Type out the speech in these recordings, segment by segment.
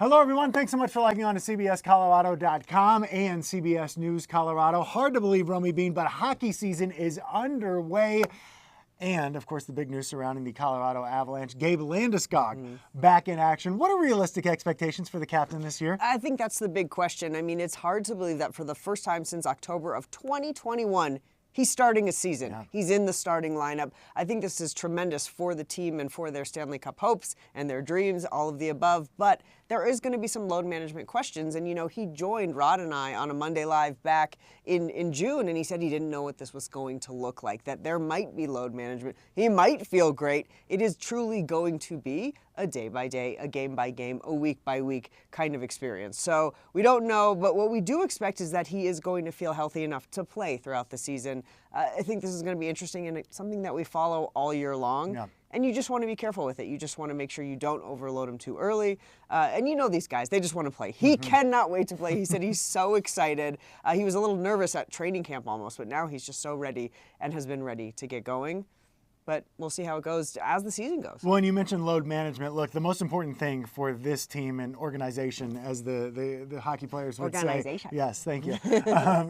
Hello, everyone. Thanks so much for logging on to CBSColorado.com and CBS News Colorado. Hard to believe, Romy Bean, but hockey season is underway. And, of course, the big news surrounding the Colorado Avalanche, Gabe Landeskog back in action. What are realistic expectations for the captain this year? I think that's the big question. I mean, it's hard to believe that for the first time since October of 2021, he's starting a season. Yeah. He's in the starting lineup. I think this is tremendous for the team and for their Stanley Cup hopes and their dreams, all of the above. But there is going to be some load management questions. And, you know, he joined Rod and I on a Monday Live back in June, and he said he didn't know what this was going to look like, that there might be load management. He might feel great. It is truly going to be a day-by-day, a game-by-game, a week-by-week kind of experience. So we don't know, but what we do expect is that he is going to feel healthy enough to play throughout the season. I think this is going to be interesting, and it's something that we follow all year long. Yeah. And you just want to be careful with it. You just want to make sure you don't overload him too early. And you know these guys, they just want to play. He cannot wait to play. He said he's so excited. He was a little nervous at training camp almost, but now he's just so ready and has been ready to get going. But we'll see how it goes as the season goes. Well, and you mentioned load management. Look, the most important thing for this team and organization, as the hockey players would say, yes, thank you,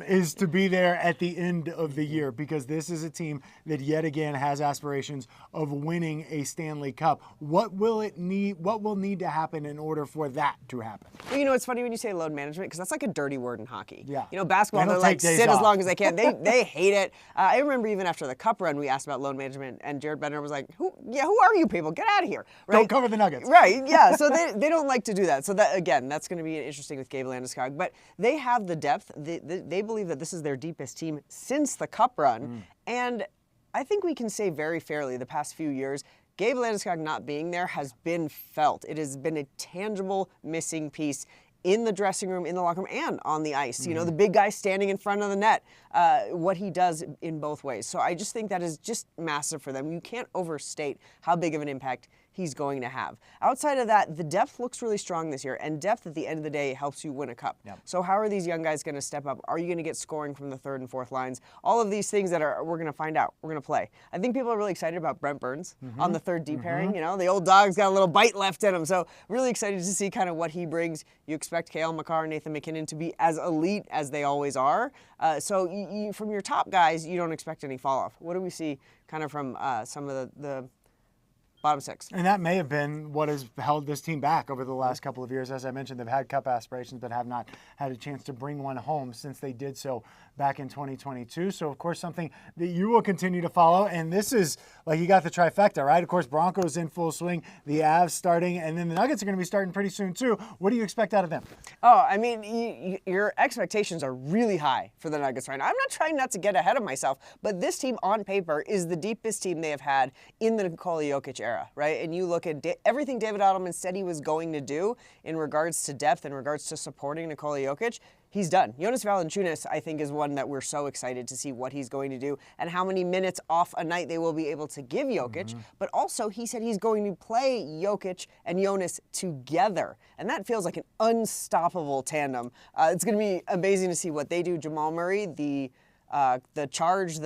is to be there at the end of the year, because this is a team that yet again has aspirations of winning a Stanley Cup. What will need to happen in order for that to happen? Well, you know, it's funny when you say load management, because that's like a dirty word in hockey. Yeah. You know, basketball, they're like, sit as long as they can. They hate it. I remember even after the Cup run, we asked about load management, and Jared Bender was like, who are you people? Get out of here. Right? Don't cover the Nuggets. Right, yeah. So they don't like to do that. So that, again, that's going to be interesting with Gabe Landeskog. But they have the depth. They believe that this is their deepest team since the Cup run. And I think we can say very fairly the past few years, Gabe Landeskog not being there has been felt. It has been a tangible missing piece in the dressing room, in the locker room, and on the ice. You know, the big guy standing in front of the net, what he does in both ways. So I just think that is just massive for them. You can't overstate how big of an impact he's going to have. Outside of that, the depth looks really strong this year, and depth at the end of the day helps you win a cup. Yep. So how are these young guys going to step up? Are you going to get scoring from the third and fourth lines? All of these things that we're going to find out. We're going to play. I think people are really excited about Brent Burns on the third D pairing. You know, the old dog's got a little bite left in him. So really excited to see kind of what he brings. You expect Cale Makar and Nathan MacKinnon to be as elite as they always are. So from your top guys, you don't expect any fall off. What do we see kind of from some of the bottom six? And that may have been what has held this team back over the last couple of years. As I mentioned, they've had cup aspirations but have not had a chance to bring one home since they did so back in 2022. So, of course, something that you will continue to follow. And this is, like, you got the trifecta, right? Of course, Broncos in full swing, the Avs starting, and then the Nuggets are going to be starting pretty soon, too. What do you expect out of them? Oh, I mean, your expectations are really high for the Nuggets right now. I'm not trying not to get ahead of myself, but this team on paper is the deepest team they have had in the Nikola Jokic era, right? And you look at everything David Adelman said he was going to do in regards to depth, in regards to supporting Nikola Jokic, he's done. Jonas Valanciunas, I think, is one that we're so excited to see what he's going to do and how many minutes off a night they will be able to give Jokic. But also, he said he's going to play Jokic and Jonas together. And that feels like an unstoppable tandem. It's going to be amazing to see what they do. Jamal Murray, the charge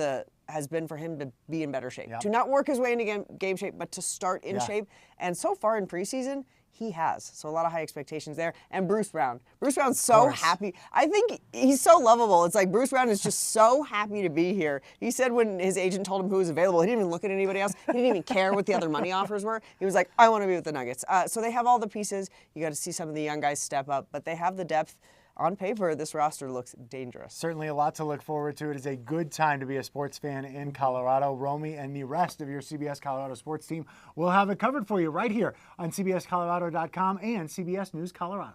has been for him to be in better shape. Yep. To not work his way into game shape, but to start in shape. And so far in preseason, he has. So a lot of high expectations there. And Bruce Brown. Bruce Brown's so happy. I think he's so lovable. It's like Bruce Brown is just so happy to be here. He said when his agent told him who was available, he didn't even look at anybody else. He didn't even care what the other money offers were. He was like, I want to be with the Nuggets. So they have all the pieces. You got to see some of the young guys step up, but they have the depth. On paper, this roster looks dangerous. Certainly a lot to look forward to. It is a good time to be a sports fan in Colorado. Romy and the rest of your CBS Colorado sports team will have it covered for you right here on CBSColorado.com and CBS News Colorado.